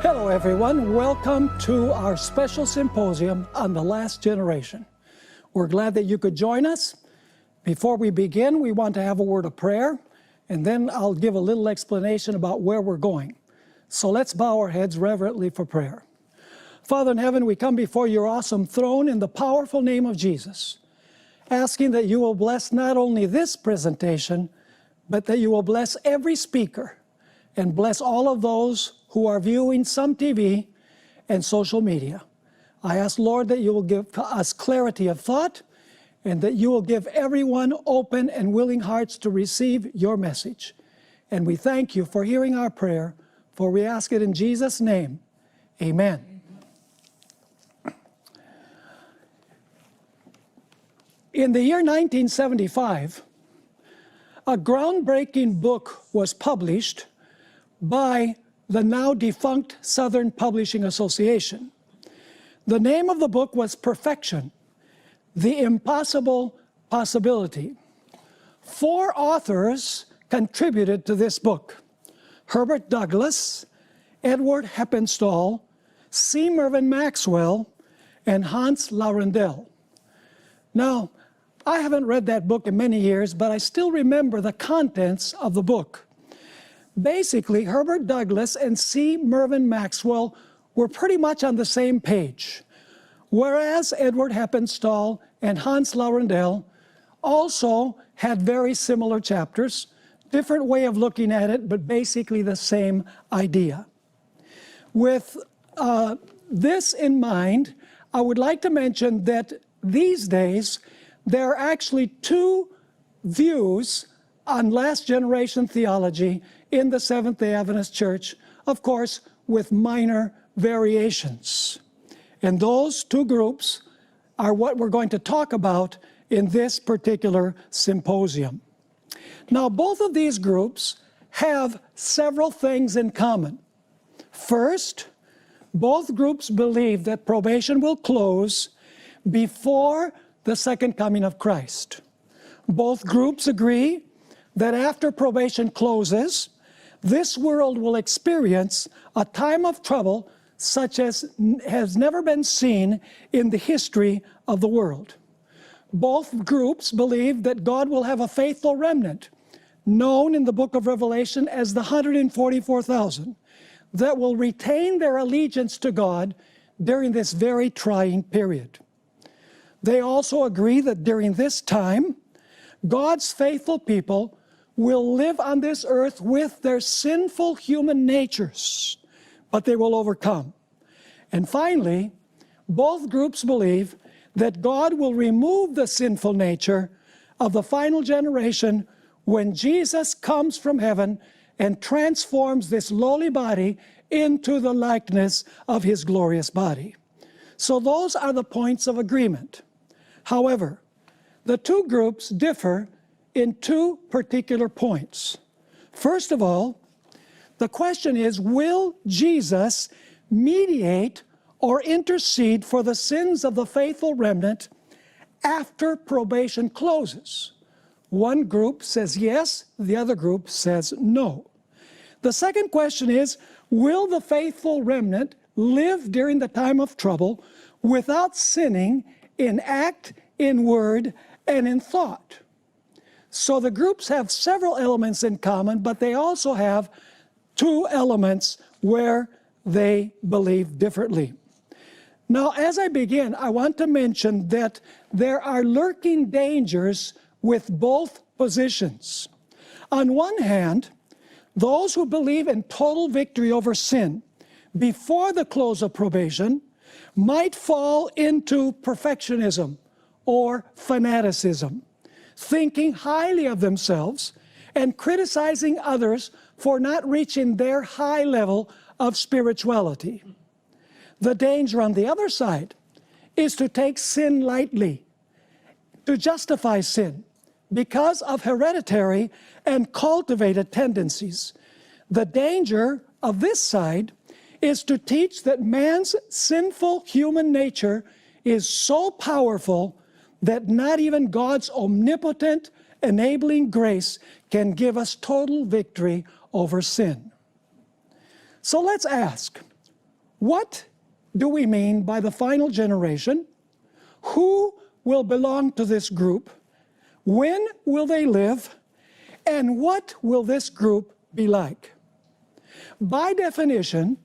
Hello everyone, welcome to our special symposium on the last generation. We're glad that you could join us. Before we begin, we want to have a word of prayer, and then I'll give a little explanation about where we're going. So let's bow our heads reverently for prayer. Father in heaven, we come before your awesome throne in the powerful name of Jesus, asking that you will bless not only this presentation, but that you will bless every speaker and bless all of those who are viewing some TV and social media. I ask, Lord, that you will give us clarity of thought and that you will give everyone open and willing hearts to receive your message. And we thank you for hearing our prayer, for we ask it in Jesus' name. Amen. In the year 1975, a groundbreaking book was published by the now defunct Southern Publishing Association. The name of the book was Perfection, the Impossible Possibility. 4 authors contributed to this book: Herbert Douglas, Edward Heppenstall, C. Mervyn Maxwell, and Hans Laurendale. Now, I haven't read that book in many years, but I still remember the contents of the book. Basically, Herbert Douglas and C. Mervyn Maxwell were pretty much on the same page, whereas Edward Heppenstall and Hans Laurendale also had very similar chapters, different way of looking at it, but basically the same idea. With this in mind, I would like to mention that these days, there are actually 2 views on last generation theology in the Seventh-day Adventist Church, of course, with minor variations. And those 2 groups are what we're going to talk about in this particular symposium. Now, both of these groups have several things in common. First, both groups believe that probation will close before the second coming of Christ. Both groups agree that after probation closes, this world will experience a time of trouble such as has never been seen in the history of the world. Both groups believe that God will have a faithful remnant, known in the book of Revelation as the 144,000, that will retain their allegiance to God during this very trying period. They also agree that during this time, God's faithful people will live on this earth with their sinful human natures, but they will overcome. And finally, both groups believe that God will remove the sinful nature of the final generation when Jesus comes from heaven and transforms this lowly body into the likeness of his glorious body. So those are the points of agreement. However, the 2 groups differ in 2 particular points. First of all, the question is, will Jesus mediate or intercede for the sins of the faithful remnant after probation closes? One group says yes, the other group says no. The second question is, will the faithful remnant live during the time of trouble without sinning in act, in word, and in thought? So the groups have several elements in common, but they also have 2 elements where they believe differently. Now, as I begin, I want to mention that there are lurking dangers with both positions. On one hand, those who believe in total victory over sin before the close of probation might fall into perfectionism or fanaticism, thinking highly of themselves and criticizing others for not reaching their high level of spirituality. The danger on the other side is to take sin lightly, to justify sin because of hereditary and cultivated tendencies. The danger of this side is to teach that man's sinful human nature is so powerful that not even God's omnipotent enabling grace can give us total victory over sin. So let's ask, What do we mean by the final generation? Who will belong to this group? When will they live? And what will this group be like? By definition,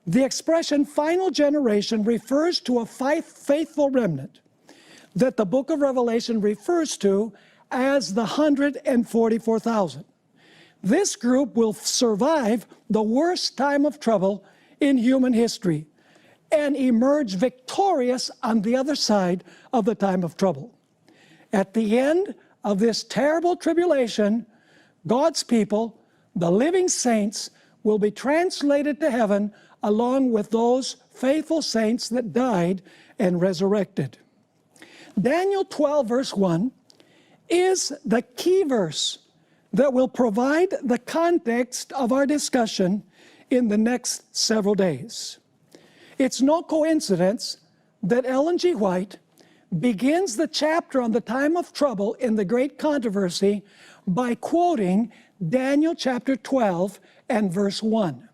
the expression final generation refers to a faithful remnant that the book of Revelation refers to as the 144,000. This group will survive the worst time of trouble in human history and emerge victorious on the other side of the time of trouble. At the end of this terrible tribulation, God's people, the living saints, will be translated to heaven along with those faithful saints that died and resurrected. Daniel 12 verse 1 is the key verse that will provide the context of our discussion in the next several days. It's no coincidence that Ellen G. White begins the chapter on the time of trouble in the Great Controversy by quoting Daniel chapter 12 and verse 1.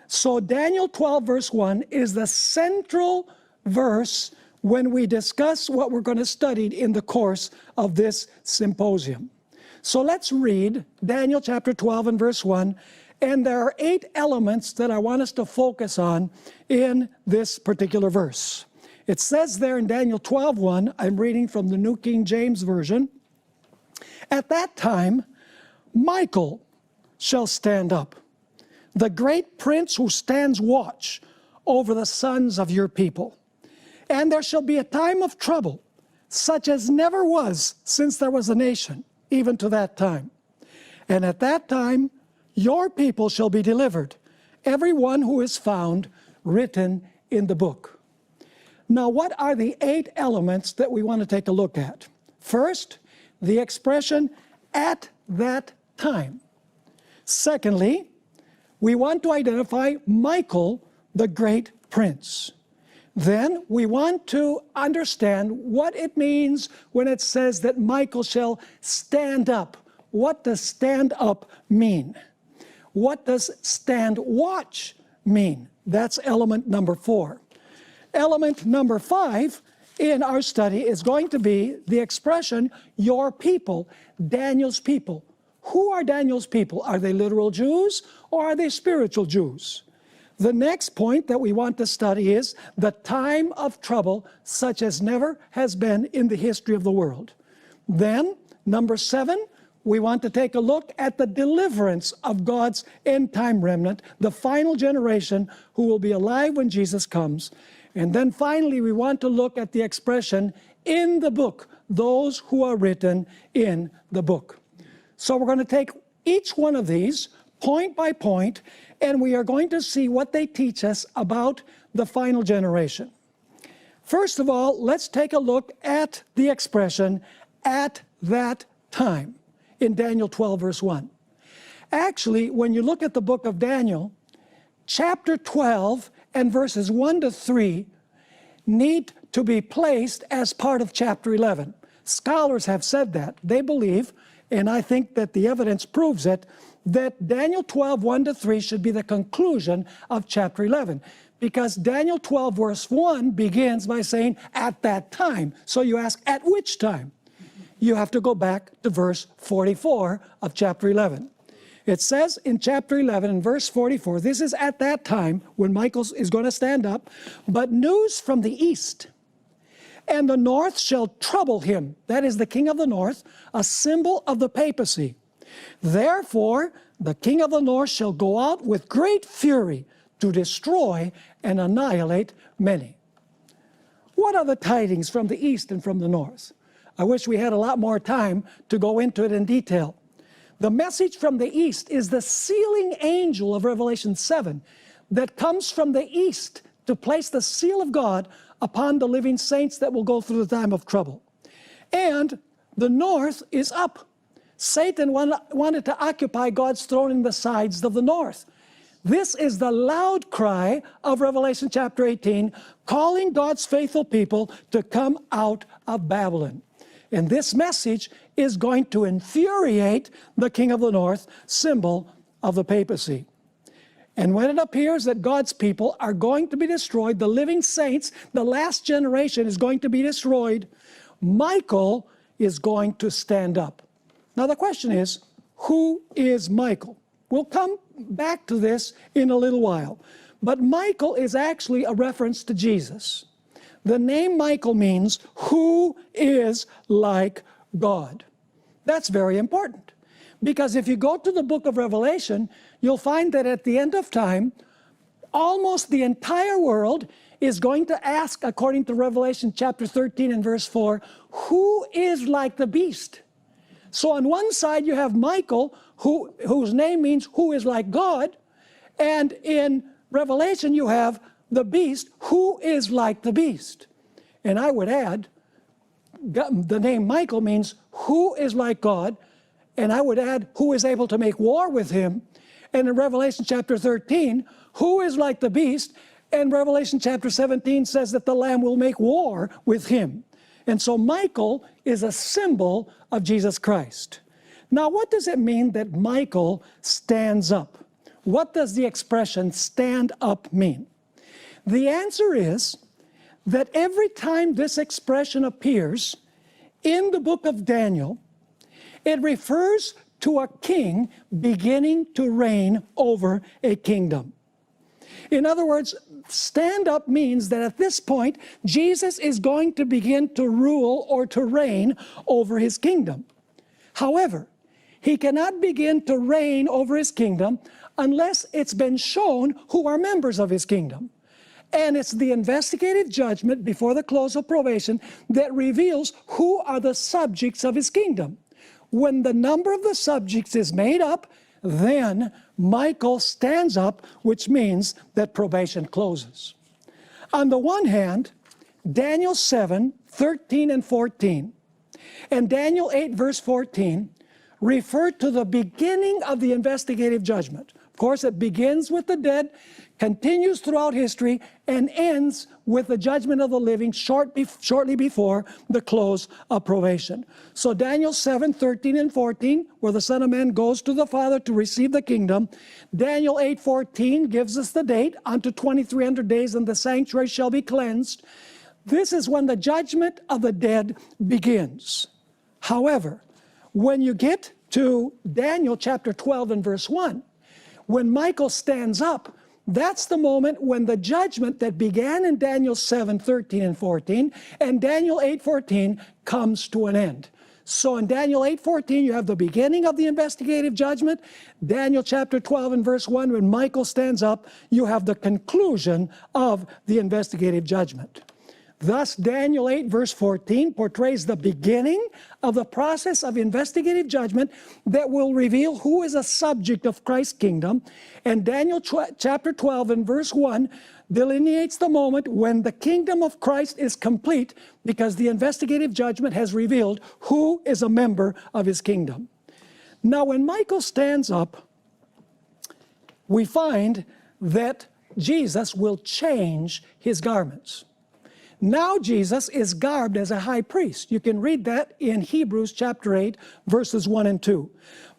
So Daniel 12 verse 1 is the central verse when we discuss what we're going to study in the course of this symposium. So let's read Daniel chapter 12 and verse 1, and there are 8 elements that I want us to focus on in this particular verse. It says there in Daniel 12:1, I'm reading from the New King James Version, "At that time, Michael shall stand up, the great prince who stands watch over the sons of your people. And there shall be a time of trouble, such as never was since there was a nation, even to that time. And at that time, your people shall be delivered, every one who is found written in the book." Now, what are the 8 elements that we want to take a look at? First, the expression, "at that time." Secondly, we want to identify Michael, the great prince. Then we want to understand what it means when it says that Michael shall stand up. What does stand up mean? What does stand watch mean? That's element number 4. Element number 5 in our study is going to be the expression, your people, Daniel's people. Who are Daniel's people? Are they literal Jews or are they spiritual Jews? The next point that we want to study is the time of trouble such as never has been in the history of the world. Then, number 7, we want to take a look at the deliverance of God's end-time remnant, the final generation who will be alive when Jesus comes. And then finally, we want to look at the expression, in the book, those who are written in the book. So we're going to take each one of these point by point, and we are going to see what they teach us about the final generation. First of all, let's take a look at the expression, "at that time," in Daniel 12 verse 1. Actually, when you look at the book of Daniel, chapter 12 and verses 1 to 3 need to be placed as part of chapter 11. Scholars have said that. They believe, and I think that the evidence proves it, that Daniel 12, 1 to 3 should be the conclusion of chapter 11. Because Daniel 12 verse 1 begins by saying, "at that time." So you ask, at which time? You have to go back to verse 44 of chapter 11. It says in chapter 11 in verse 44, this is at that time when Michael is going to stand up, "but news from the east, and the north shall trouble him," that is the king of the north, a symbol of the papacy. "Therefore, the king of the north shall go out with great fury to destroy and annihilate many." What are the tidings from the east and from the north? I wish we had a lot more time to go into it in detail. The message from the east is the sealing angel of Revelation 7 that comes from the east to place the seal of God upon the living saints that will go through the time of trouble. And the north is up. Satan wanted to occupy God's throne in the sides of the north. This is the loud cry of Revelation chapter 18, calling God's faithful people to come out of Babylon. And this message is going to infuriate the king of the north, symbol of the papacy. And when it appears that God's people are going to be destroyed, the living saints, the last generation is going to be destroyed, Michael is going to stand up. Now the question is, who is Michael? We'll come back to this in a little while. But Michael is actually a reference to Jesus. The name Michael means, who is like God. That's very important. Because if you go to the book of Revelation, you'll find that at the end of time, almost the entire world is going to ask, according to Revelation chapter 13 and verse 4, who is like the beast? So on one side you have Michael, whose name means who is like God, and in Revelation you have the beast, who is like the beast. And I would add, the name Michael means who is like God, and I would add, who is able to make war with him. And in Revelation chapter 13, who is like the beast? And Revelation chapter 17 says that the Lamb will make war with him. And so Michael is a symbol of Jesus Christ. Now, what does it mean that Michael stands up? What does the expression stand up mean? The answer is that every time this expression appears in the book of Daniel, it refers to a king beginning to reign over a kingdom. In other words, stand up means that at this point, Jesus is going to begin to rule or to reign over his kingdom. However, he cannot begin to reign over his kingdom unless it's been shown who are members of his kingdom. And it's the investigative judgment before the close of probation that reveals who are the subjects of his kingdom. When the number of the subjects is made up, then Michael stands up, which means that probation closes. On the one hand, Daniel 7:13 and 14, and Daniel 8, verse 14, refer to the beginning of the investigative judgment. Of course, it begins with the dead, continues throughout history, and ends with the judgment of the living shortly before the close of probation. So Daniel 7:13 and 14, where the Son of Man goes to the Father to receive the kingdom. Daniel 8:14 gives us the date, unto 2300 days, and the sanctuary shall be cleansed. This is when the judgment of the dead begins. However, when you get to Daniel chapter 12 and verse 1, when Michael stands up, that's the moment when the judgment that began in Daniel 7:13 and 14 and Daniel 8:14 comes to an end. So in Daniel 8:14, you have the beginning of the investigative judgment. Daniel chapter 12 and verse 1, when Michael stands up, you have the conclusion of the investigative judgment. Thus, Daniel 8, verse 14 portrays the beginning of the process of investigative judgment that will reveal who is a subject of Christ's kingdom. And Daniel chapter 12 and verse 1 delineates the moment when the kingdom of Christ is complete, because the investigative judgment has revealed who is a member of his kingdom. Now, when Michael stands up, we find that Jesus will change his garments. Now Jesus is garbed as a high priest. You can read that in Hebrews chapter 8, verses 1 and 2.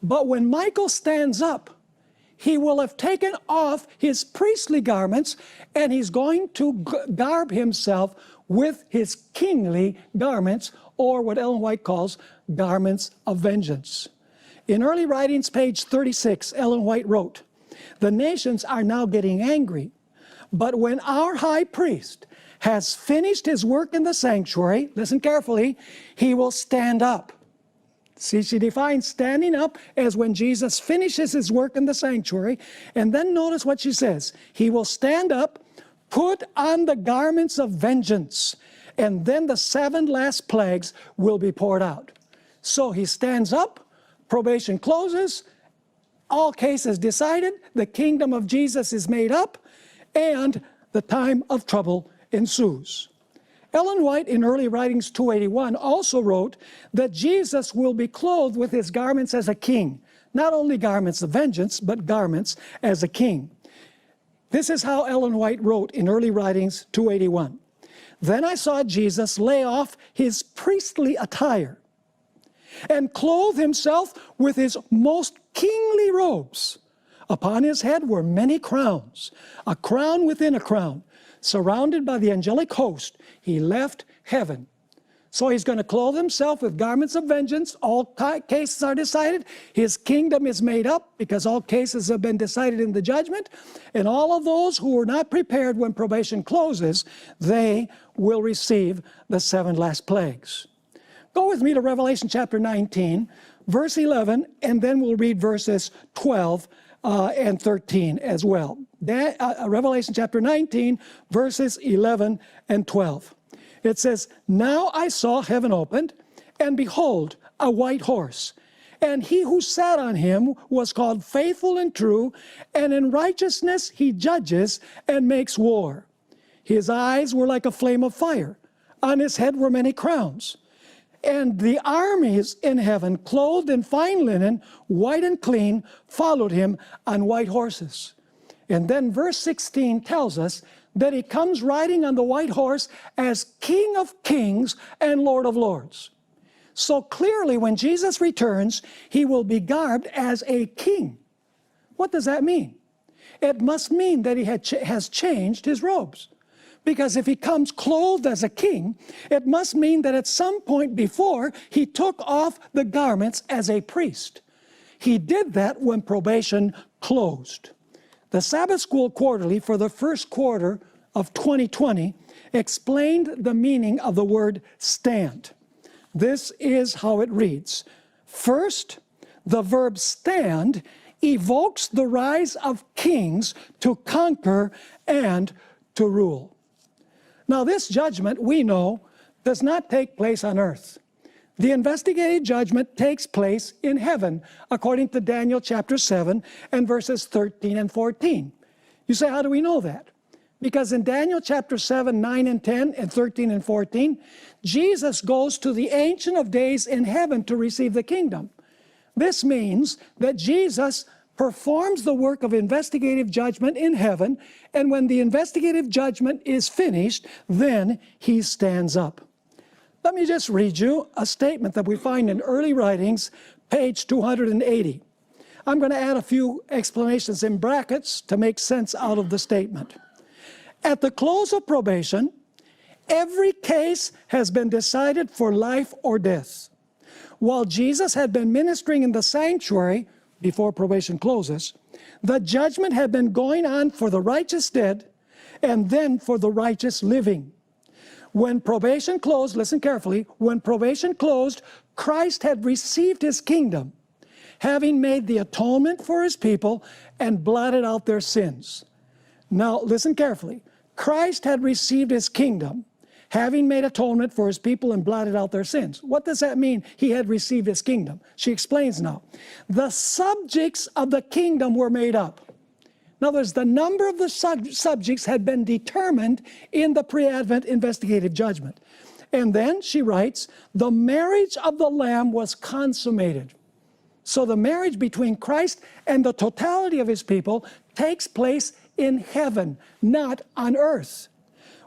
But when Michael stands up, he will have taken off his priestly garments, and he's going to garb himself with his kingly garments, or what Ellen White calls garments of vengeance. In Early Writings, page 36, Ellen White wrote, "The nations are now getting angry, but when our high priest has finished his work in the sanctuary," listen carefully, "he will stand up." See, she defines standing up as when Jesus finishes his work in the sanctuary. And then notice what she says. He will stand up, put on the garments of vengeance, and then the 7 last plagues will be poured out. So he stands up, probation closes, all cases decided, the kingdom of Jesus is made up, and the time of trouble ensues. Ellen White in Early Writings 281 also wrote that Jesus will be clothed with his garments as a king. Not only garments of vengeance, but garments as a king. This is how Ellen White wrote in Early Writings 281. "Then I saw Jesus lay off his priestly attire and clothe himself with his most kingly robes, Upon his head were many crowns, a crown within a crown. Surrounded by the angelic host, he left heaven. So he's going to clothe himself with garments of vengeance. All cases are decided. His kingdom is made up because all cases have been decided in the judgment. And all of those who were not prepared when probation closes, they will receive the 7 last plagues. Go with me to Revelation chapter 19, verse 11, and then we'll read verses 12 and 13 as well. Revelation chapter 19, verses 11 and 12. It says, "Now I saw heaven opened, and behold, a white horse. And he who sat on him was called Faithful and True, and in righteousness he judges and makes war. His eyes were like a flame of fire. On his head were many crowns. And the armies in heaven, clothed in fine linen, white and clean, followed him on white horses." And then verse 16 tells us that he comes riding on the white horse as King of Kings and Lord of Lords. So clearly when Jesus returns, he will be garbed as a king. What does that mean? It must mean that he has changed his robes. Because if he comes clothed as a king, it must mean that at some point before, he took off the garments as a priest. He did that when probation closed. The Sabbath School Quarterly for the first quarter of 2020 explained the meaning of the word stand. This is how it reads. First, the verb stand evokes the rise of kings to conquer and to rule. Now this judgment, we know, does not take place on earth. The investigative judgment takes place in heaven, according to Daniel chapter 7 and verses 13 and 14. You say, how do we know that? Because in Daniel chapter 7, 9 and 10 and 13 and 14, Jesus goes to the Ancient of Days in heaven to receive the kingdom. This means that Jesus performs the work of investigative judgment in heaven, and when the investigative judgment is finished, then he stands up. Let me just read you a statement that we find in early writings, page 280. I'm going to add a few explanations in brackets to make sense out of the statement. At the close of probation, every case has been decided for life or death. While Jesus had been ministering in the sanctuary before probation closes, the judgment had been going on for the righteous dead and then for the righteous living. When probation closed, listen carefully, when probation closed, Christ had received his kingdom, having made the atonement for his people and blotted out their sins. Now, listen carefully. Christ had received his kingdom, having made atonement for his people and blotted out their sins. What does that mean, he had received his kingdom? She explains now. The subjects of the kingdom were made up. In other words, the number of the subjects had been determined in the pre-advent investigative judgment. And then she writes, the marriage of the Lamb was consummated. So the marriage between Christ and the totality of his people takes place in heaven, not on earth.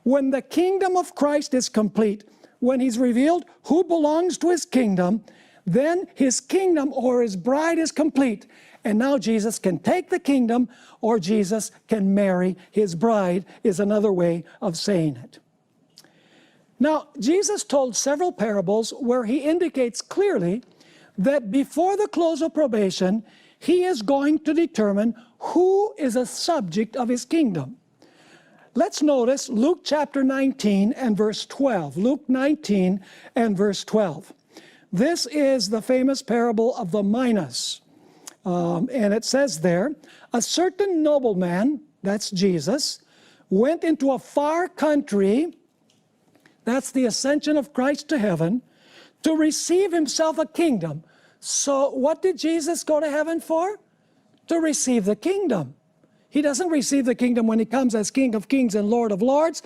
When the kingdom of Christ is complete, when he's revealed who belongs to his kingdom, then his kingdom or his bride is complete. And now Jesus can take the kingdom, or Jesus can marry his bride, is another way of saying it. Now, Jesus told several parables where he indicates clearly that before the close of probation, he is going to determine who is a subject of his kingdom. Let's notice Luke chapter 19 and verse 12. Luke 19 and verse 12. This is the famous parable of the minas. And it says there, a certain nobleman, that's Jesus, went into a far country, that's the ascension of Christ to heaven, to receive himself a kingdom. So what did Jesus go to heaven for? To receive the kingdom. He doesn't receive the kingdom when he comes as King of Kings and Lord of Lords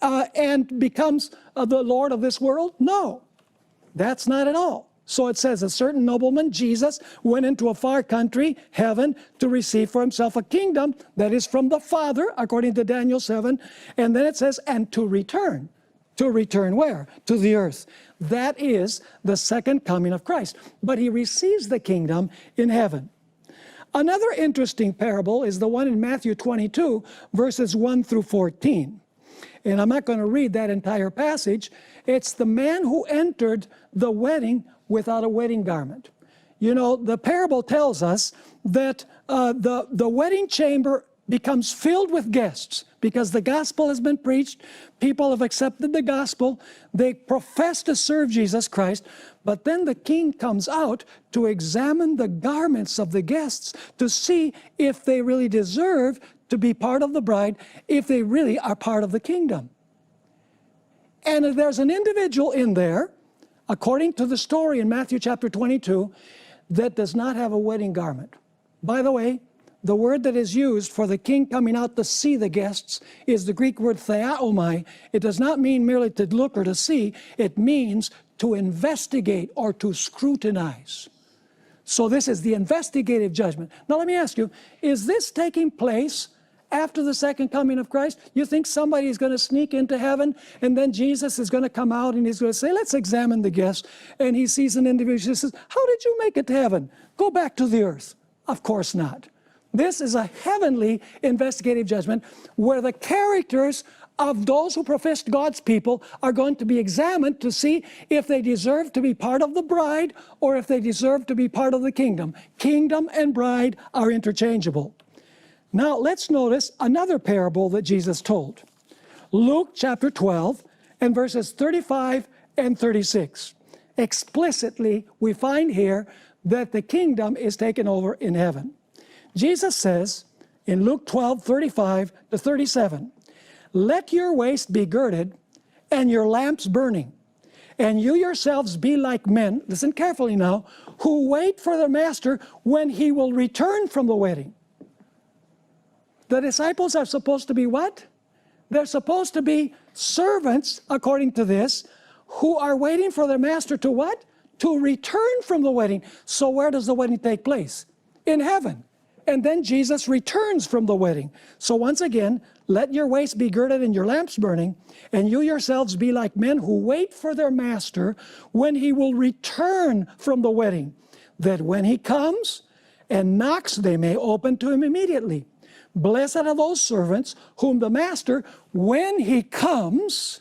and becomes the Lord of this world. No, that's not at all. So it says a certain nobleman, Jesus, went into a far country, heaven, to receive for himself a kingdom that is from the Father, according to Daniel 7. And then it says, and to return. To return where? To the earth. That is the second coming of Christ. But he receives the kingdom in heaven. Another interesting parable is the one in Matthew 22, verses 1 through 14. And I'm not going to read that entire passage. It's the man who entered the wedding without a wedding garment. You know, the parable tells us that the wedding chamber becomes filled with guests because the gospel has been preached. People have accepted the gospel. They profess to serve Jesus Christ. But then the king comes out to examine the garments of the guests to see if they really deserve to be part of the bride, if they really are part of the kingdom. And there's an individual in there, according to the story in Matthew chapter 22, that does not have a wedding garment. By the way, the word that is used for the king coming out to see the guests is the Greek word theaomai. It does not mean merely to look or to see. It means to investigate or to scrutinize. So this is the investigative judgment. Now let me ask you, is this taking place after the second coming of Christ? You think somebody is going to sneak into heaven and then Jesus is going to come out and he's going to say, let's examine the guests. And he sees an individual and says, how did you make it to heaven? Go back to the earth. Of course not. This is a heavenly investigative judgment where the characters of those who profess God's people are going to be examined to see if they deserve to be part of the bride or if they deserve to be part of the kingdom. Kingdom and bride are interchangeable. Now let's notice another parable that Jesus told. Luke chapter 12 and verses 35 and 36. Explicitly, we find here that the kingdom is taken over in heaven. Jesus says in Luke 12, 35 to 37, let your waist be girded and your lamps burning, and you yourselves be like men, listen carefully now, who wait for their master when he will return from the wedding. The disciples are supposed to be what? They're supposed to be servants, according to this, who are waiting for their master to what? To return from the wedding. So where does the wedding take place? In heaven. And then Jesus returns from the wedding. So once again, let your waist be girded and your lamps burning, and you yourselves be like men who wait for their master when he will return from the wedding, that when he comes and knocks, they may open to him immediately. Blessed are those servants whom the master, when he comes,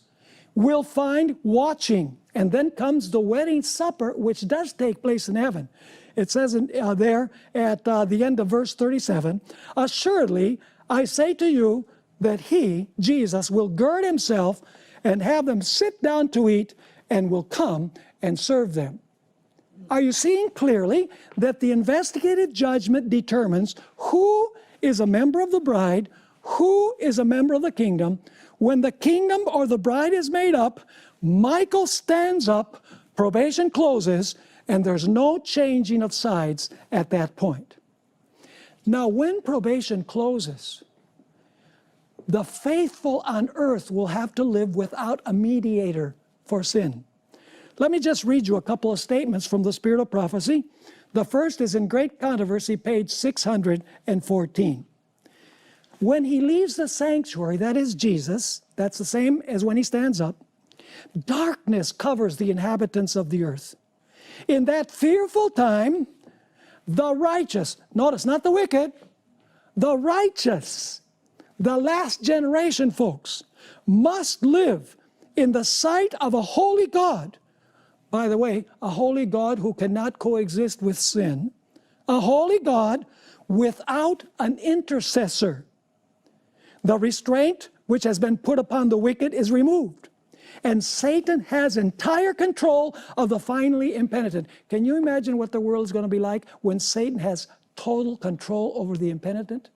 will find watching. And then comes the wedding supper, which does take place in heaven. It says there at the end of verse 37, assuredly, I say to you that he, Jesus, will gird himself and have them sit down to eat and will come and serve them. Are you seeing clearly that the investigative judgment determines who is a member of the bride, who is a member of the kingdom? When the kingdom or the bride is made up, Michael stands up, probation closes, and there's no changing of sides at that point. Now, when probation closes, the faithful on earth will have to live without a mediator for sin. Let me just read you a couple of statements from the Spirit of Prophecy. The first is in Great Controversy, page 614. When he leaves the sanctuary, that is Jesus, that's the same as when he stands up, darkness covers the inhabitants of the earth. In that fearful time, the righteous, notice not the wicked, the righteous, the last generation folks, must live in the sight of a holy God. By the way, a holy God who cannot coexist with sin, a holy God without an intercessor. The restraint which has been put upon the wicked is removed. And Satan has entire control of the finally impenitent. Can you imagine what the world is going to be like when Satan has total control over the impenitent?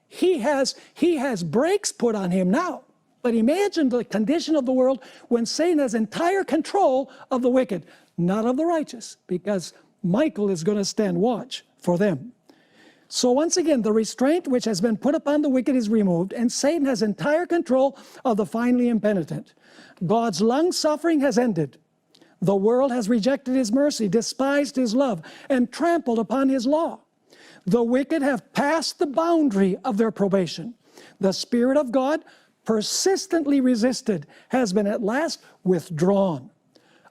He has brakes put on him now. But imagine the condition of the world when Satan has entire control of the wicked, not of the righteous, because Michael is going to stand watch for them. So once again, the restraint which has been put upon the wicked is removed, and Satan has entire control of the finally impenitent. God's long-suffering has ended. The world has rejected his mercy, despised his love, and trampled upon his law. The wicked have passed the boundary of their probation. The Spirit of God, persistently resisted, has been at last withdrawn.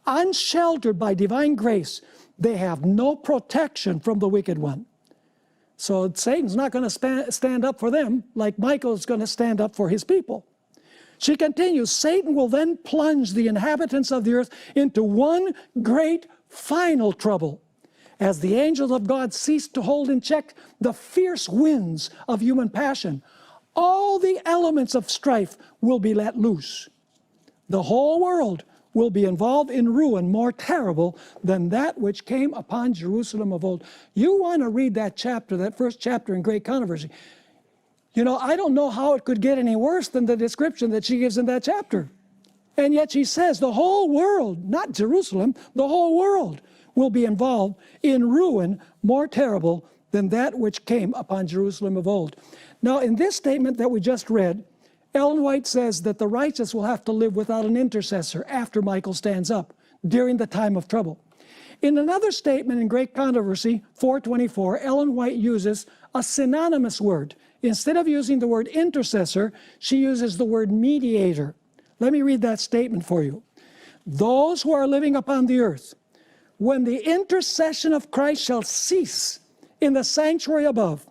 Unsheltered by divine grace, they have no protection from the wicked one. So Satan's not going to stand up for them like Michael is going to stand up for his people. She continues, Satan will then plunge the inhabitants of the earth into one great final trouble. As the angels of God cease to hold in check the fierce winds of human passion, all the elements of strife will be let loose. The whole world will be involved in ruin more terrible than that which came upon Jerusalem of old. You want to read that chapter, that first chapter in Great Controversy. You know, I don't know how it could get any worse than the description that she gives in that chapter. And yet she says the whole world, not Jerusalem, the whole world will be involved in ruin more terrible than that which came upon Jerusalem of old. Now, in this statement that we just read, Ellen White says that the righteous will have to live without an intercessor after Michael stands up during the time of trouble. In another statement in Great Controversy 424, Ellen White uses a synonymous word. Instead of using the word intercessor, she uses the word mediator. Let me read that statement for you. Those who are living upon the earth, when the intercession of Christ shall cease in the sanctuary above,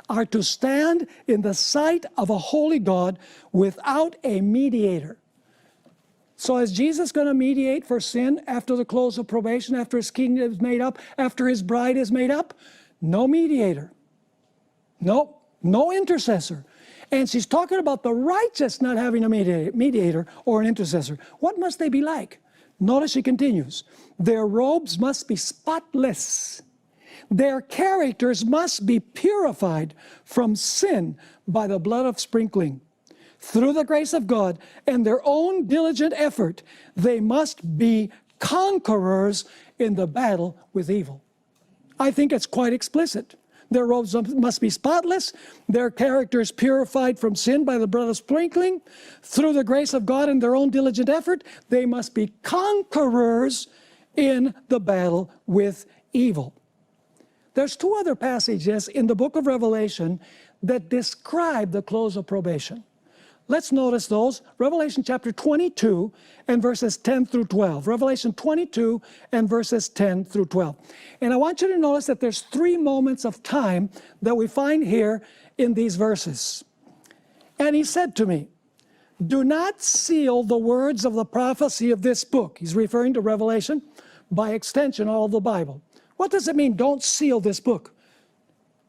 are to stand in the sight of a holy God without a mediator. So is Jesus going to mediate for sin after the close of probation, after his kingdom is made up, after his bride is made up? No mediator. No intercessor. And she's talking about the righteous not having a mediator or an intercessor. What must they be like? Notice she continues. Their robes must be spotless. Their characters must be purified from sin by the blood of sprinkling. Through the grace of God and their own diligent effort, they must be conquerors in the battle with evil. I think it's quite explicit. Their robes must be spotless, their characters purified from sin by the blood of sprinkling. Through the grace of God and their own diligent effort, they must be conquerors in the battle with evil. There's two other passages in the book of Revelation that describe the close of probation. Let's notice those. Revelation chapter 22 and verses 10 through 12. Revelation 22 and verses 10 through 12. And I want you to notice that there's three moments of time that we find here in these verses. And he said to me, do not seal the words of the prophecy of this book. He's referring to Revelation, by extension, all of the Bible. What does it mean, don't seal this book?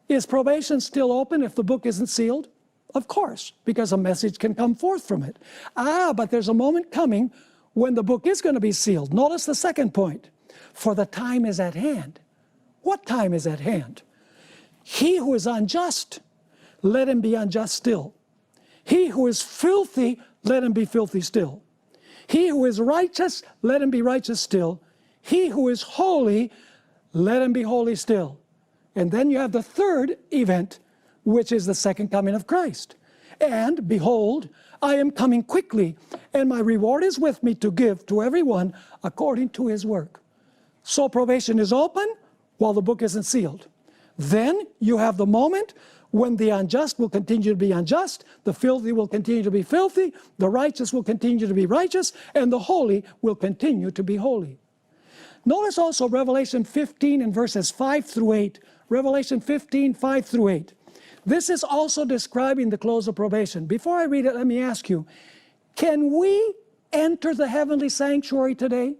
Is probation still open if the book isn't sealed? Of course, because a message can come forth from it. But there's a moment coming when the book is going to be sealed. Notice the second point. For the time is at hand. What time is at hand? He who is unjust, let him be unjust still. He who is filthy, let him be filthy still. He who is righteous, let him be righteous still. He who is holy, let him be holy still. And then you have the third event, which is the second coming of Christ. And behold, I am coming quickly, and my reward is with me to give to everyone according to his work. So probation is open while the book isn't sealed. Then you have the moment when the unjust will continue to be unjust, the filthy will continue to be filthy, the righteous will continue to be righteous, and the holy will continue to be holy. Notice also Revelation 15 and verses 5 through 8. Revelation 15, 5 through 8. This is also describing the close of probation. Before I read it, let me ask you, can we enter the heavenly sanctuary today?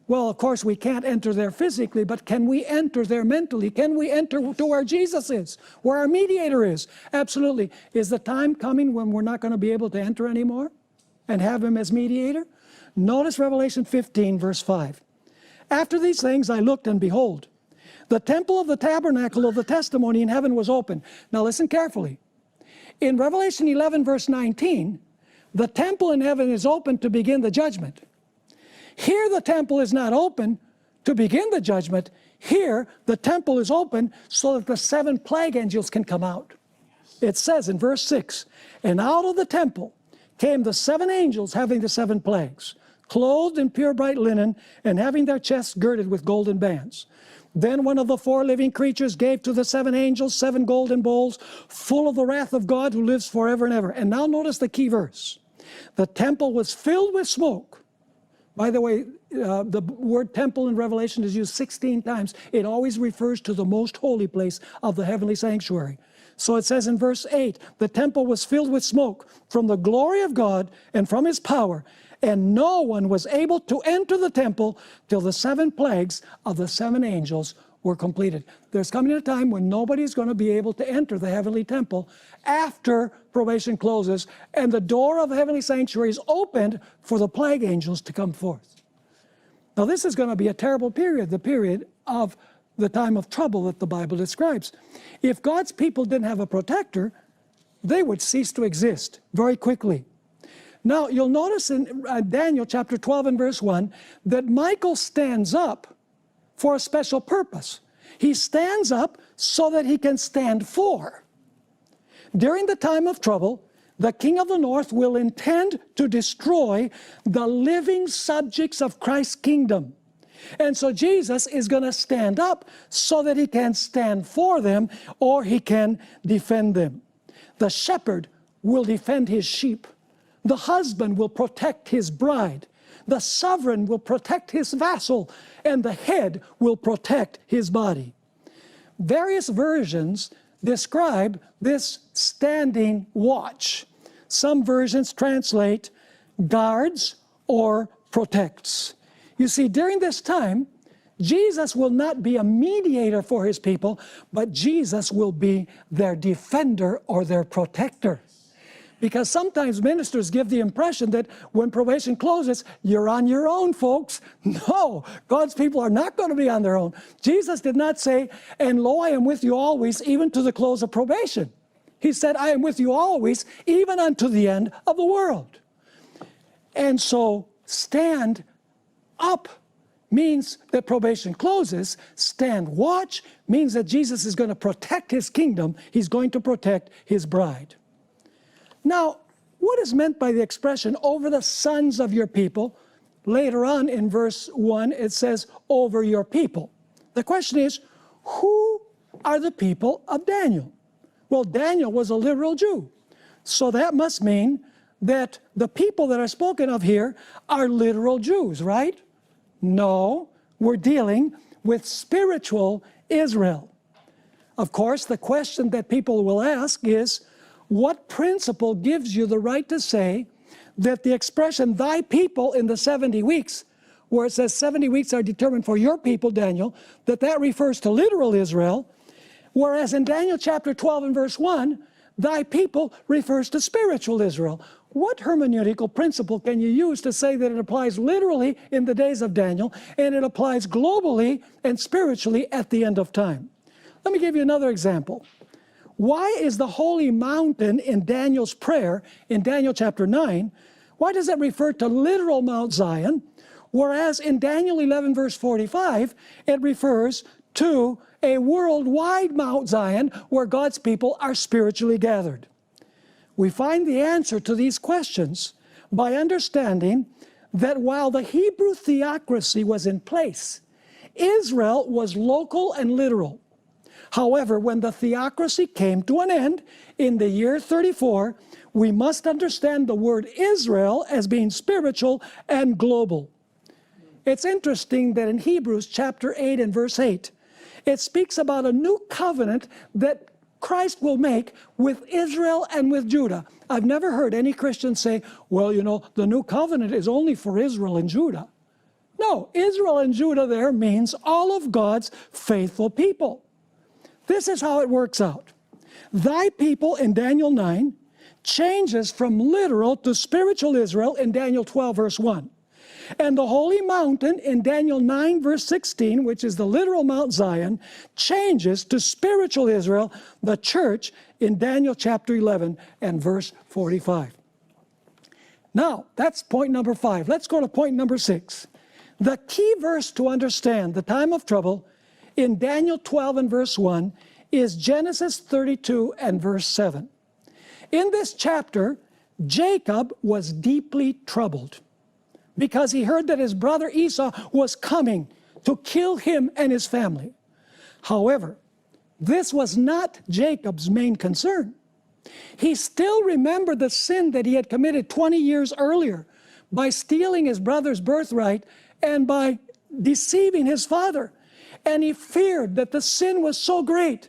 Well, of course, we can't enter there physically, but can we enter there mentally? Can we enter to where Jesus is, where our mediator is? Absolutely. Is the time coming when we're not going to be able to enter anymore and have him as mediator? Notice Revelation 15, verse 5. After these things I looked, and behold, the temple of the tabernacle of the testimony in heaven was open. Now listen carefully. In Revelation 11, verse 19, the temple in heaven is open to begin the judgment. Here the temple is not open to begin the judgment. Here the temple is open so that the 7 plague angels can come out. It says in verse 6, and out of the temple came the 7 angels having the 7 plagues, clothed in pure bright linen, and having their chests girded with golden bands. Then one of the 4 living creatures gave to the 7 angels 7 golden bowls full of the wrath of God who lives forever and ever. And now notice the key verse. The temple was filled with smoke By the way, the word temple in Revelation is used 16 times. It always refers to the most holy place of the heavenly sanctuary. So it says in verse 8, the temple was filled with smoke from the glory of God and from his power, and no one was able to enter the temple till the 7 plagues of the 7 angels were completed. There's coming a time when nobody's going to be able to enter the heavenly temple after probation closes and the door of the heavenly sanctuary is opened for the plague angels to come forth. Now this is going to be a terrible period, the period of the time of trouble that the Bible describes. If God's people didn't have a protector, they would cease to exist very quickly. Now you'll notice in Daniel chapter 12 and verse 1 that Michael stands up for a special purpose. He stands up so that he can stand for. During the time of trouble, the king of the north will intend to destroy the living subjects of Christ's kingdom. And so Jesus is going to stand up so that he can stand for them or he can defend them. The shepherd will defend his sheep. The husband will protect his bride. The sovereign will protect his vassal, and the head will protect his body. Various versions describe this standing watch. Some versions translate guards or protects. You see, during this time, Jesus will not be a mediator for his people, but Jesus will be their defender or their protector. Because sometimes ministers give the impression that when probation closes, you're on your own, folks. No, God's people are not going to be on their own. Jesus did not say, and lo, I am with you always, even to the close of probation. He said, I am with you always, even unto the end of the world. And so, stand up means that probation closes. Stand watch means that Jesus is going to protect his kingdom. He's going to protect his bride. Now, what is meant by the expression, over the sons of your people? Later on in verse 1, it says, over your people. The question is, who are the people of Daniel? Well, Daniel was a literal Jew. So that must mean that the people that are spoken of here are literal Jews, right? No, we're dealing with spiritual Israel. Of course, the question that people will ask is, what principle gives you the right to say that the expression, thy people in the 70 weeks, where it says 70 weeks are determined for your people, Daniel, that refers to literal Israel, whereas in Daniel chapter 12 and verse 1, thy people refers to spiritual Israel. What hermeneutical principle can you use to say that it applies literally in the days of Daniel and it applies globally and spiritually at the end of time? Let me give you another example. Why is the holy mountain in Daniel's prayer, in Daniel chapter 9, why does it refer to literal Mount Zion, whereas in Daniel 11 verse 45, it refers to a worldwide Mount Zion where God's people are spiritually gathered? We find the answer to these questions by understanding that while the Hebrew theocracy was in place, Israel was local and literal. However, when the theocracy came to an end in the year 34, we must understand the word Israel as being spiritual and global. It's interesting that in Hebrews chapter 8 and verse 8, it speaks about a new covenant that Christ will make with Israel and with Judah. I've never heard any Christian say, well, you know, the new covenant is only for Israel and Judah. No, Israel and Judah there means all of God's faithful people. This is how it works out. Thy people in Daniel 9 changes from literal to spiritual Israel in Daniel 12 verse 1. And the holy mountain in Daniel 9 verse 16, which is the literal Mount Zion, changes to spiritual Israel, the church, in Daniel chapter 11 and verse 45. Now, that's point number 5. Let's go to point number 6. The key verse to understand the time of trouble in Daniel 12 and verse 1 is Genesis 32 and verse 7. In this chapter, Jacob was deeply troubled because he heard that his brother Esau was coming to kill him and his family. However, this was not Jacob's main concern. He still remembered the sin that he had committed 20 years earlier by stealing his brother's birthright and by deceiving his father. And he feared that the sin was so great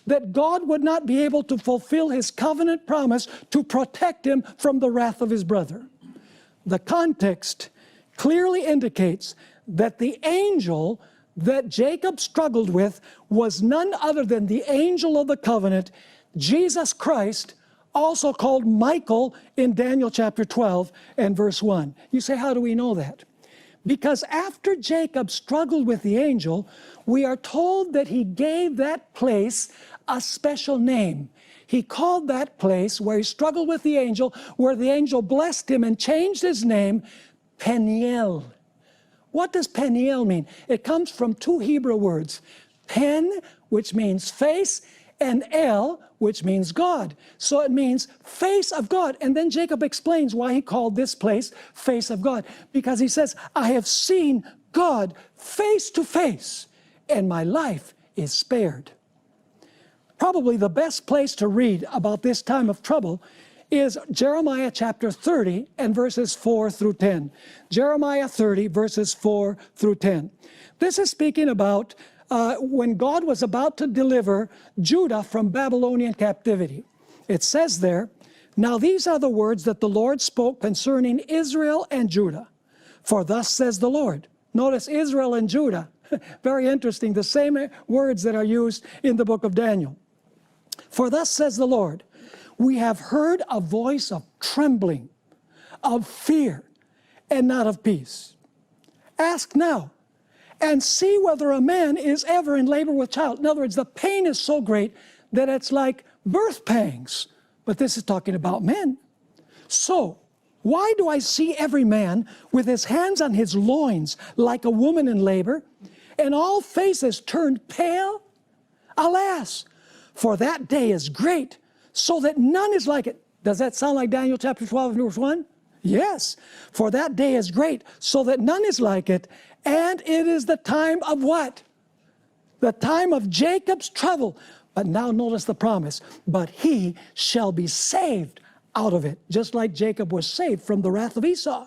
that God would not be able to fulfill his covenant promise to protect him from the wrath of his brother. The context clearly indicates that the angel that Jacob struggled with was none other than the angel of the covenant, Jesus Christ, also called Michael in Daniel chapter 12 and verse 1. You say, how do we know that? Because after Jacob struggled with the angel, we are told that he gave that place a special name. He called that place where he struggled with the angel, where the angel blessed him and changed his name, Peniel. What does Peniel mean? It comes from two Hebrew words, Pen, which means face, and El, which means God. So it means face of God. And then Jacob explains why he called this place face of God. Because he says, I have seen God face to face, and my life is spared. Probably the best place to read about this time of trouble is Jeremiah chapter 30 and verses 4 through 10. Jeremiah 30 verses 4 through 10. This is speaking about when God was about to deliver Judah from Babylonian captivity. It says there, now these are the words that the Lord spoke concerning Israel and Judah. For thus says the Lord. Notice Israel and Judah. Very interesting, the same words that are used in the book of Daniel. For thus says the Lord, we have heard a voice of trembling, of fear, and not of peace. Ask now, and see whether a man is ever in labor with child. In other words, the pain is so great that it's like birth pangs. But this is talking about men. So, why do I see every man with his hands on his loins like a woman in labor, and all faces turned pale? Alas, for that day is great, so that none is like it. Does that sound like Daniel chapter 12 verse 1? Yes, for that day is great, so that none is like it. And it is the time of what? The time of Jacob's trouble. But now notice the promise. But he shall be saved out of it, just like Jacob was saved from the wrath of Esau.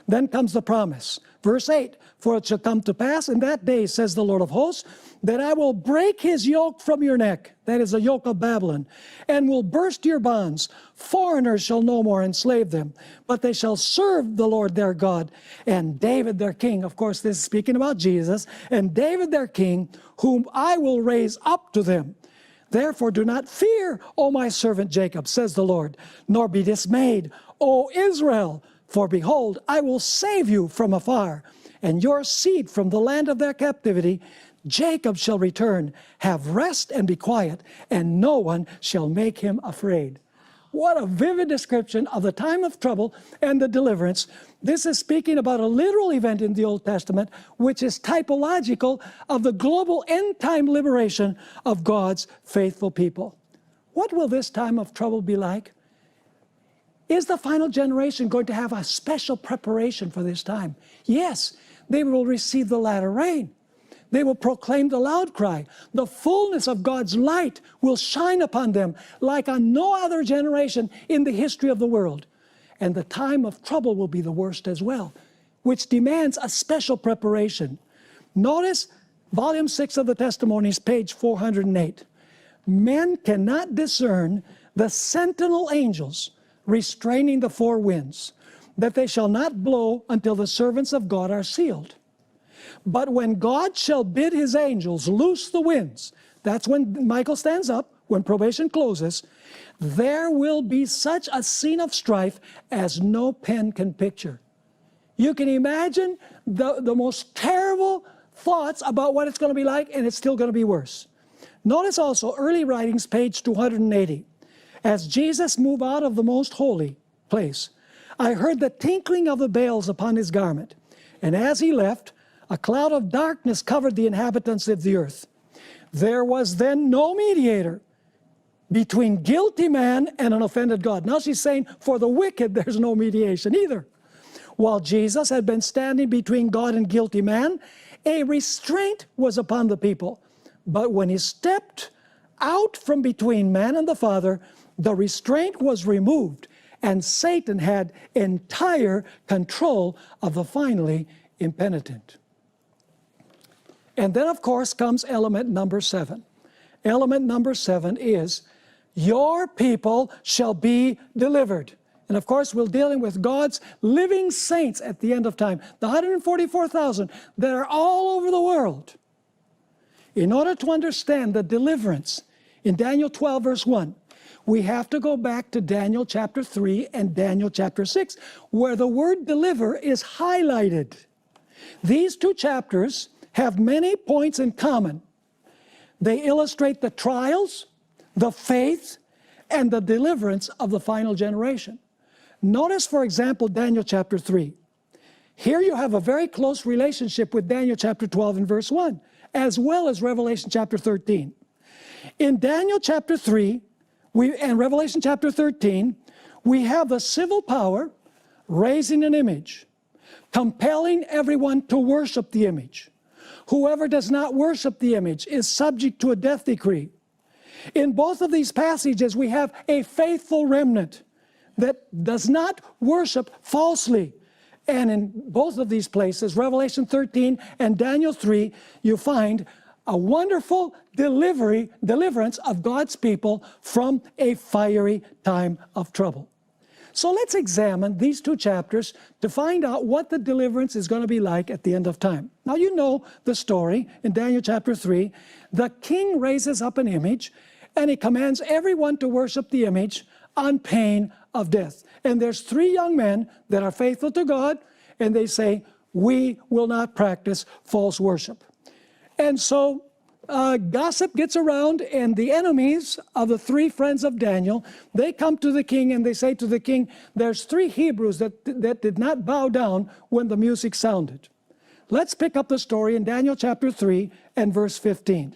Then comes the promise. Verse 8, for it shall come to pass in that day, says the Lord of hosts, that I will break his yoke from your neck, that is the yoke of Babylon, and will burst your bonds. Foreigners shall no more enslave them, but they shall serve the Lord their God, and David their king. Of course, this is speaking about Jesus, and David their king, whom I will raise up to them. Therefore do not fear, O my servant Jacob, says the Lord, nor be dismayed, O Israel, for behold, I will save you from afar, and your seed from the land of their captivity. Jacob shall return, have rest and be quiet, and no one shall make him afraid. What a vivid description of the time of trouble and the deliverance. This is speaking about a literal event in the Old Testament, which is typological of the global end-time liberation of God's faithful people. What will this time of trouble be like? Is the final generation going to have a special preparation for this time? Yes, they will receive the latter rain. They will proclaim the loud cry. The fullness of God's light will shine upon them like on no other generation in the history of the world. And the time of trouble will be the worst as well, which demands a special preparation. Notice volume 6 of the Testimonies, page 408. Men cannot discern the sentinel angels restraining the four winds, that they shall not blow until the servants of God are sealed. But when God shall bid his angels loose the winds, that's when Michael stands up, when probation closes, there will be such a scene of strife as no pen can picture. You can imagine the most terrible thoughts about what it's going to be like, and it's still going to be worse. Notice also early writings, page 280. As Jesus moved out of the most holy place, I heard the tinkling of the bells upon his garment. And as he left, a cloud of darkness covered the inhabitants of the earth. There was then no mediator between guilty man and an offended God. Now she's saying, for the wicked, there's no mediation either. While Jesus had been standing between God and guilty man, a restraint was upon the people. But when he stepped out from between man and the Father, the restraint was removed, and Satan had entire control of the finally impenitent. And then, of course, comes element number 7. Element number 7 is, your people shall be delivered. And of course, we're dealing with God's living saints at the end of time, the 144,000 that are all over the world. In order to understand the deliverance in Daniel 12, verse 1, we have to go back to Daniel chapter 3 and Daniel chapter 6, where the word deliver is highlighted. These two chapters have many points in common. They illustrate the trials, the faith, and the deliverance of the final generation. Notice, for example, Daniel chapter 3. Here you have a very close relationship with Daniel chapter 12 and verse 1, as well as Revelation chapter 13. In Daniel chapter 3 and Revelation chapter 13, we have the civil power raising an image, compelling everyone to worship the image. Whoever does not worship the image is subject to a death decree. In both of these passages, we have a faithful remnant that does not worship falsely. And in both of these places, Revelation 13 and Daniel 3, you find a wonderful deliverance of God's people from a fiery time of trouble. So let's examine these two chapters to find out what the deliverance is going to be like at the end of time. Now, you know the story in Daniel chapter 3. The king raises up an image, and he commands everyone to worship the image on pain of death. And there's 3 young men that are faithful to God, and they say, we will not practice false worship. And so gossip gets around, and the enemies of the 3 friends of Daniel, they come to the king and they say to the king, there's 3 Hebrews that did not bow down when the music sounded. Let's pick up the story in Daniel chapter 3 and verse 15.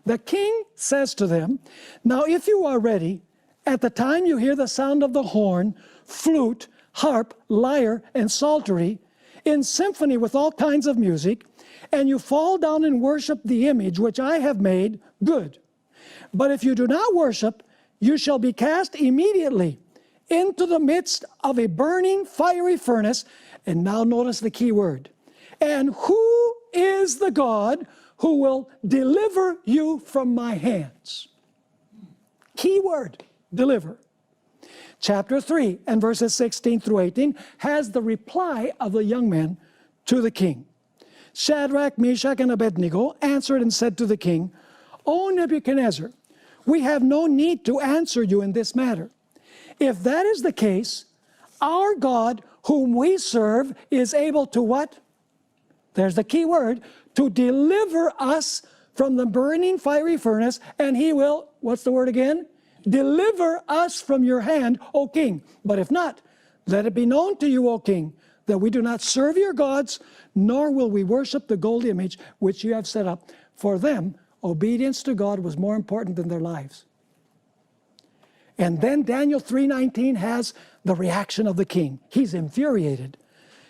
The king says to them, now if you are ready, at the time you hear the sound of the horn, flute, harp, lyre, and psaltery, in symphony with all kinds of music, and you fall down and worship the image which I have made, good. But if you do not worship, you shall be cast immediately into the midst of a burning fiery furnace. And now notice the key word. And who is the God who will deliver you from my hands? Key word, deliver. Chapter 3 and verses 16 through 18 has the reply of the young men to the king. Shadrach, Meshach, and Abednego answered and said to the king, O Nebuchadnezzar, we have no need to answer you in this matter. If that is the case, our God whom we serve is able to what? There's the key word, to deliver us from the burning fiery furnace, and he will, what's the word again? Deliver us from your hand, O king. But if not, let it be known to you, O king, that we do not serve your gods, nor will we worship the gold image which you have set up. For them, obedience to God was more important than their lives. And then Daniel 3:19 has the reaction of the king. He's infuriated.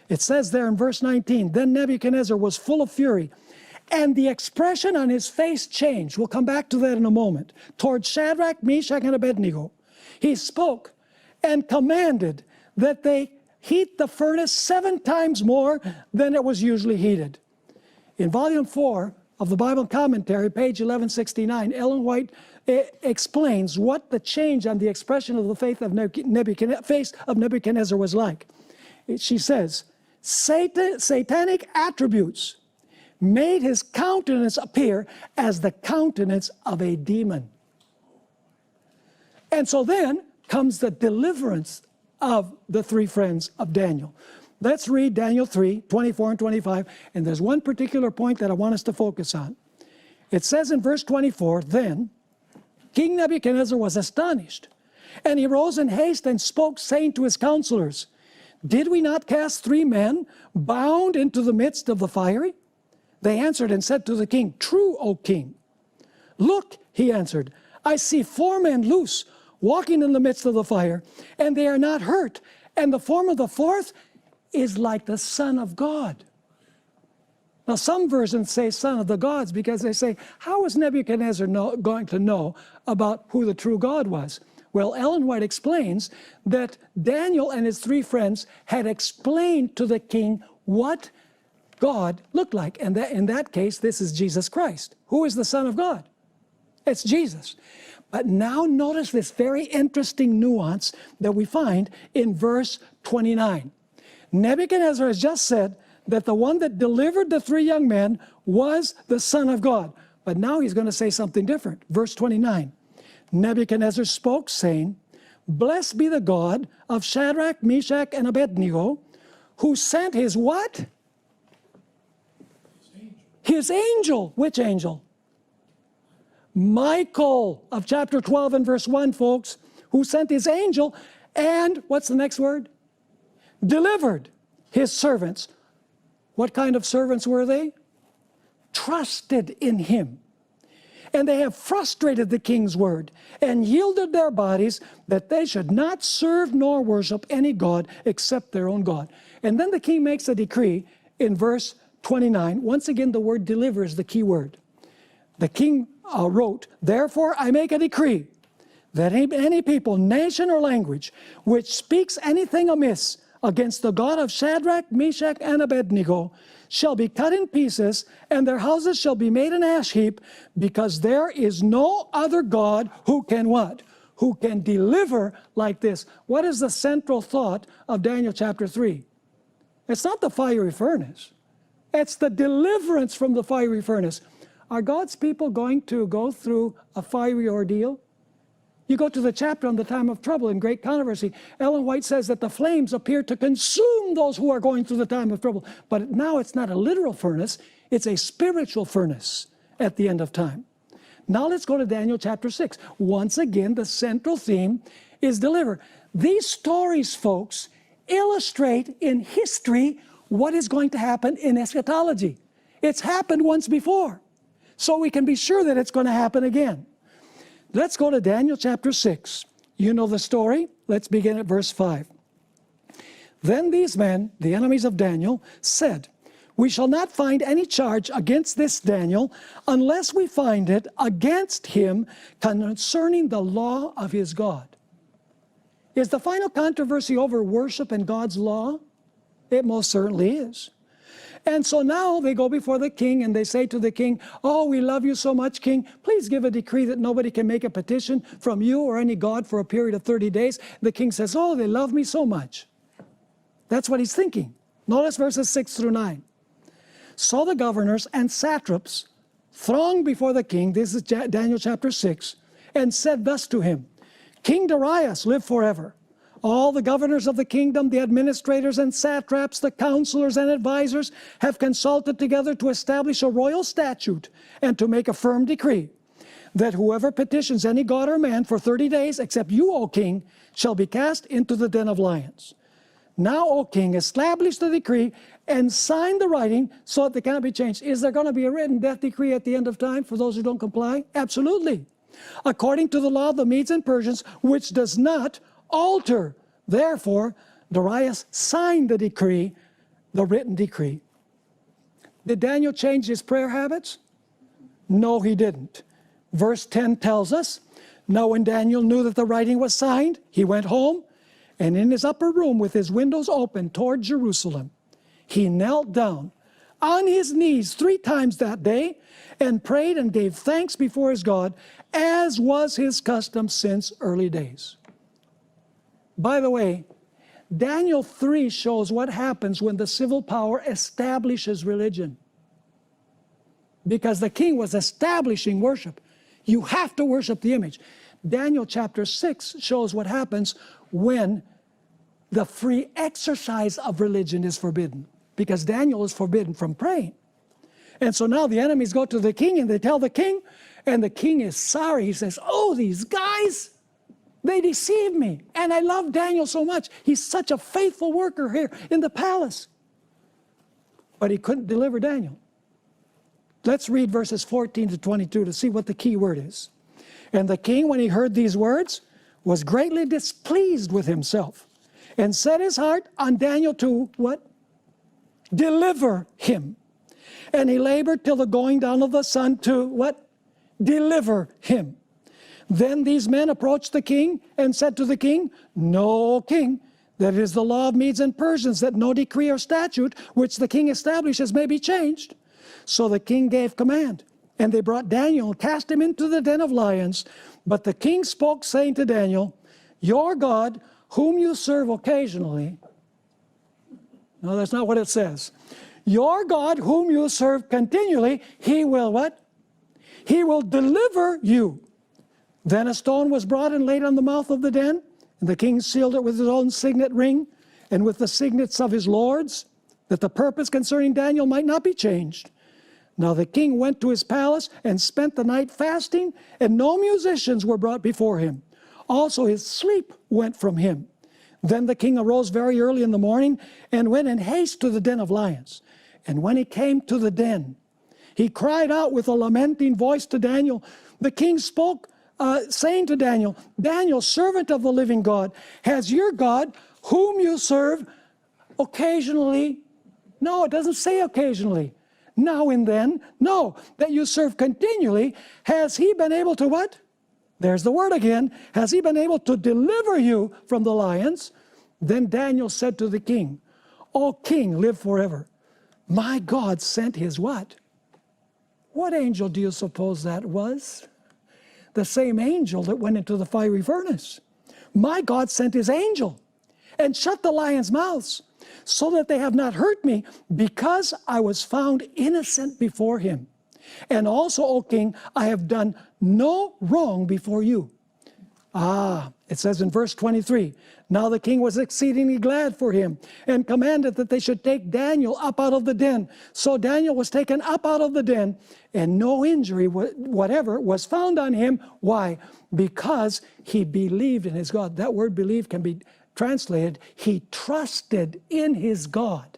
It says there in verse 19, then Nebuchadnezzar was full of fury, and the expression on his face changed. We'll come back to that in a moment. Toward Shadrach, Meshach, and Abednego, he spoke and commanded that they heat the furnace 7 times more than it was usually heated. In volume 4 of the Bible Commentary, page 1169, Ellen White explains what the change on the expression of the face of Nebuchadnezzar was like. She says, satanic attributes made his countenance appear as the countenance of a demon. And so then comes the deliverance of the 3 friends of Daniel. Let's read Daniel 3, 24 and 25, and there's one particular point that I want us to focus on. It says in verse 24, then King Nebuchadnezzar was astonished, and he rose in haste and spoke, saying to his counselors, did we not cast 3 men bound into the midst of the fiery? They answered and said to the king, true, O king. Look, he answered, I see 4 men loose, walking in the midst of the fire, and they are not hurt. And the form of the 4th is like the Son of God. Now, some versions say Son of the gods because they say, how was Nebuchadnezzar going to know about who the true God was? Well, Ellen White explains that Daniel and his three friends had explained to the king what God looked like. And that, in that case, this is Jesus Christ. Who is the Son of God? It's Jesus. But now notice this very interesting nuance that we find in verse 29. Nebuchadnezzar has just said that the one that delivered the three young men was the Son of God. But now he's going to say something different. Verse 29. Nebuchadnezzar spoke, saying, Blessed be the God of Shadrach, Meshach, and Abednego, who sent his what? His angel. Which angel? Michael of chapter 12 and verse 1, folks, who sent his angel and, what's the next word? Delivered his servants. What kind of servants were they? Trusted in him. And they have frustrated the king's word and yielded their bodies that they should not serve nor worship any god except their own God. And then the king makes a decree in verse 29. Once again, the word deliver is the key word. The king wrote, Therefore I make a decree that any people, nation, or language which speaks anything amiss against the God of Shadrach, Meshach, and Abednego shall be cut in pieces, and their houses shall be made an ash heap, because there is no other God who can what? Who can deliver like this. What is the central thought of Daniel chapter 3? It's not the fiery furnace. It's the deliverance from the fiery furnace. Are God's people going to go through a fiery ordeal? You go to the chapter on the time of trouble in Great Controversy. Ellen White says that the flames appear to consume those who are going through the time of trouble. But now it's not a literal furnace, it's a spiritual furnace at the end of time. Now let's go to Daniel chapter 6. Once again, the central theme is deliver. These stories, folks, illustrate in history what is going to happen in eschatology. It's happened once before, so we can be sure that it's going to happen again. Let's go to Daniel chapter 6. You know the story. Let's begin at verse 5. Then these men, the enemies of Daniel, said, We shall not find any charge against this Daniel unless we find it against him concerning the law of his God. Is the final controversy over worship and God's law? It most certainly is. And so now they go before the king and they say to the king, Oh, we love you so much, king. Please give a decree that nobody can make a petition from you or any god for a period of 30 days. The king says, Oh, they love me so much. That's what he's thinking. Notice verses 6 through 9. So the governors and satraps thronged before the king, this is Daniel chapter 6, and said thus to him, King Darius, live forever. All the governors of the kingdom, the administrators and satraps, the counselors and advisors have consulted together to establish a royal statute and to make a firm decree that whoever petitions any god or man for 30 days, except you, O king, shall be cast into the den of lions. Now, O king, establish the decree and sign the writing so that they cannot be changed. Is there going to be a written death decree at the end of time for those who don't comply? Absolutely. According to the law of the Medes and Persians, which does not alter. Therefore, Darius signed the decree, the written decree. Did Daniel change his prayer habits? No, he didn't. Verse 10 tells us, Now when Daniel knew that the writing was signed, he went home, and in his upper room with his windows open toward Jerusalem, he knelt down on his knees 3 times that day and prayed and gave thanks before his God, as was his custom since early days. By the way, Daniel 3 shows what happens when the civil power establishes religion. Because the king was establishing worship. You have to worship the image. Daniel chapter 6 shows what happens when the free exercise of religion is forbidden. Because Daniel is forbidden from praying. And so now the enemies go to the king and they tell the king, and the king is sorry. He says, Oh, these guys, they deceived me. And I love Daniel so much. He's such a faithful worker here in the palace. But he couldn't deliver Daniel. Let's read verses 14 to 22 to see what the key word is. And the king, when he heard these words, was greatly displeased with himself and set his heart on Daniel to what? Deliver him. And he labored till the going down of the sun to what? Deliver him. Then these men approached the king and said to the king, "Know, O king, that it is the law of Medes and Persians that no decree or statute which the king establishes may be changed." So the king gave command, and they brought Daniel and cast him into the den of lions. But the king spoke, saying to Daniel, "Your God, whom you serve occasionally," no, that's not what it says. "Your God, whom you serve continually, he will" what? "He will deliver you." Then a stone was brought and laid on the mouth of the den, and the king sealed it with his own signet ring and with the signets of his lords, that the purpose concerning Daniel might not be changed. Now the king went to his palace and spent the night fasting, and no musicians were brought before him. Also his sleep went from him. Then the king arose very early in the morning and went in haste to the den of lions. And when he came to the den, he cried out with a lamenting voice to Daniel. The king spoke, saying to Daniel, "Daniel, servant of the living God, has your God, whom you serve occasionally," no, it doesn't say occasionally, "now and then," no, that you serve continually, "has he been able to" what? There's the word again. "Has he been able to deliver you from the lions?" Then Daniel said to the king, "O king, live forever. My God sent his" what? What angel do you suppose that was? The same angel that went into the fiery furnace. "My God sent his angel and shut the lions' mouths, so that they have not hurt me, because I was found innocent before him. And also, O king, I have done no wrong before you." It says in verse 23, "Now the king was exceedingly glad for him, and commanded that they should take Daniel up out of the den. So Daniel was taken up out of the den, and no injury whatever was found on him." Why? Because he believed in his God. That word "believe" can be translated, he trusted in his God.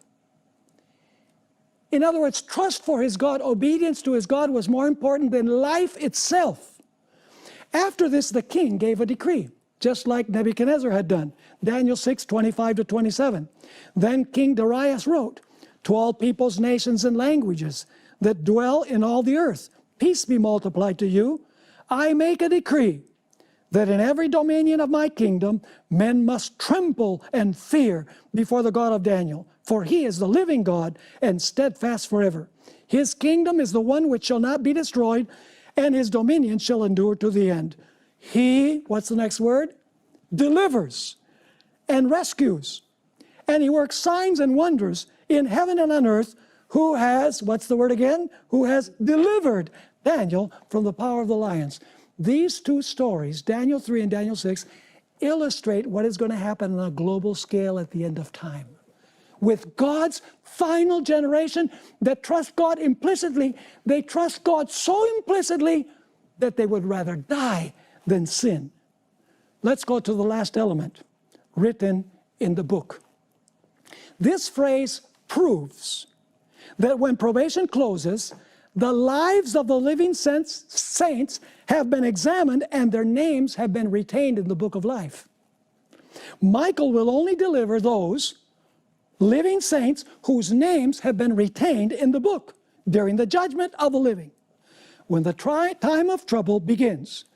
In other words, trust for his God, obedience to his God was more important than life itself. After this, the king gave a decree, just like Nebuchadnezzar had done. Daniel 6:25-27. Then King Darius wrote, "To all peoples, nations, and languages that dwell in all the earth, peace be multiplied to you. I make a decree that in every dominion of my kingdom, men must tremble and fear before the God of Daniel, for he is the living God and steadfast forever. His kingdom is the one which shall not be destroyed, and his dominion shall endure to the end. He," what's the next word? "Delivers and rescues, and he works signs and wonders in heaven and on earth, who has," what's the word again? "Who has delivered Daniel from the power of the lions." These two stories, Daniel 3 and Daniel 6, illustrate what is going to happen on a global scale at the end of time. With God's final generation that trust God implicitly, they trust God so implicitly that they would rather die than sin. Let's go to the last element, written in the book. This phrase proves that when probation closes, the lives of the living saints have been examined and their names have been retained in the book of life. Michael will only deliver those living saints whose names have been retained in the book during the judgment of the living. When the time of trouble begins,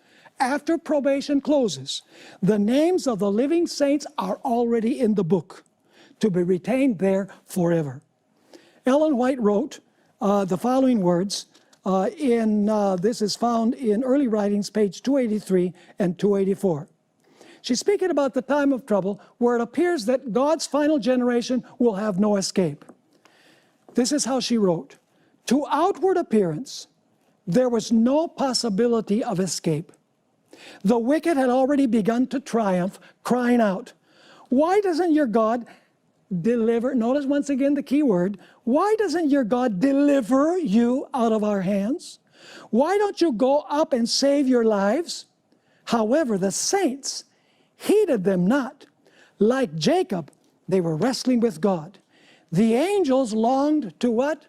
after probation closes, the names of the living saints are already in the book to be retained there forever. Ellen White wrote the following words, this is found in Early Writings, page 283 and 284. She's speaking about the time of trouble where it appears that God's final generation will have no escape. This is how she wrote, "To outward appearance, there was no possibility of escape. The wicked had already begun to triumph, crying out, 'Why doesn't your God deliver?'" Notice once again the key word. "Why doesn't your God deliver you out of our hands? Why don't you go up and save your lives?' However, the saints heeded them not. Like Jacob, they were wrestling with God. The angels longed to" what?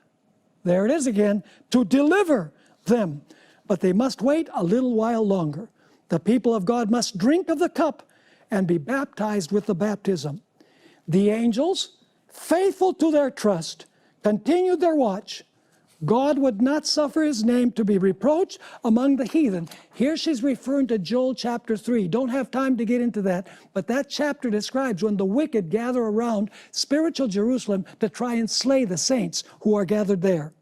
There it is again, "to deliver them. But they must wait a little while longer. The people of God must drink of the cup and be baptized with the baptism." The angels, faithful to their trust, continued their watch, God would not suffer his name to be reproached among the heathen. Here she's referring to Joel chapter 3. Don't have time to get into that, but that chapter describes when the wicked gather around spiritual Jerusalem to try and slay the saints who are gathered there.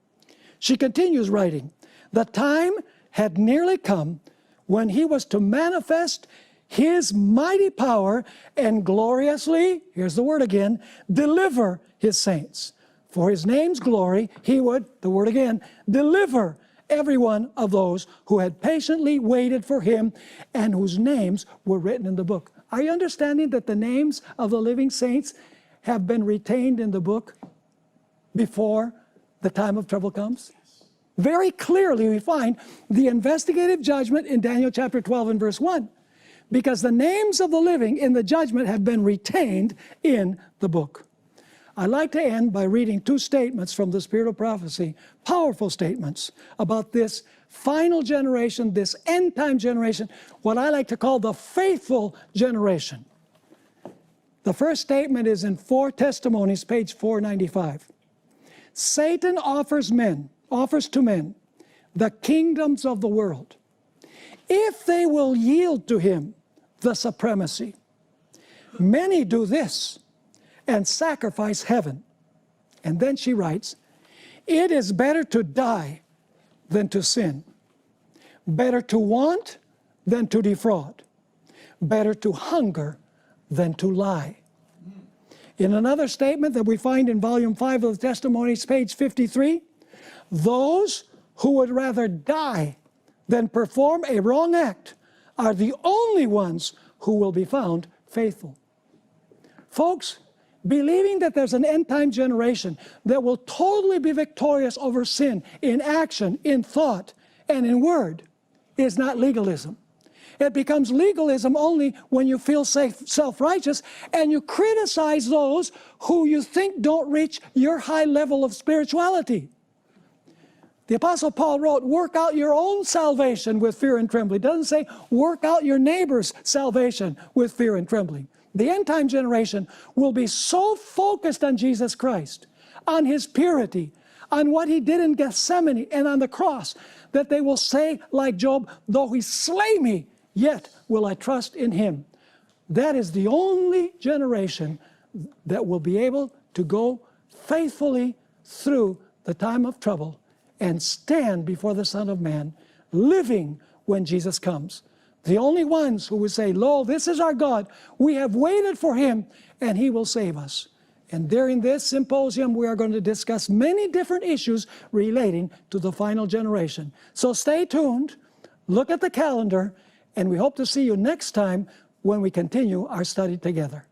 She continues writing, the time had nearly come when he was to manifest his mighty power and gloriously, here's the word again, deliver his saints. For his name's glory, he would, the word again, deliver every one of those who had patiently waited for him and whose names were written in the book. Are you understanding that the names of the living saints have been retained in the book before the time of trouble comes? Very clearly we find the investigative judgment in Daniel chapter 12 and verse 1. Because the names of the living in the judgment have been retained in the book. I'd like to end by reading two statements from the Spirit of Prophecy, powerful statements about this final generation, this end-time generation, what I like to call the faithful generation. The first statement is in 4 Testimonies, page 495. Satan offers to men the kingdoms of the world, if they will yield to him the supremacy. Many do this and sacrifice heaven. And then she writes, it is better to die than to sin, better to want than to defraud, better to hunger than to lie. In another statement that we find in volume 5 of the Testimonies, page 53, those who would rather die than perform a wrong act are the only ones who will be found faithful. Folks, believing that there's an end-time generation that will totally be victorious over sin in action, in thought, and in word is not legalism. It becomes legalism only when you feel self-righteous and you criticize those who you think don't reach your high level of spirituality. The Apostle Paul wrote, work out your own salvation with fear and trembling. It doesn't say work out your neighbor's salvation with fear and trembling. The end-time generation will be so focused on Jesus Christ, on his purity, on what he did in Gethsemane and on the cross, that they will say, like Job, though he slay me, yet will I trust in him. That is the only generation that will be able to go faithfully through the time of trouble and stand before the Son of Man, living when Jesus comes. The only ones who will say, lo, this is our God. We have waited for him, and he will save us. And during this symposium, we are going to discuss many different issues relating to the final generation. So stay tuned, look at the calendar, and we hope to see you next time when we continue our study together.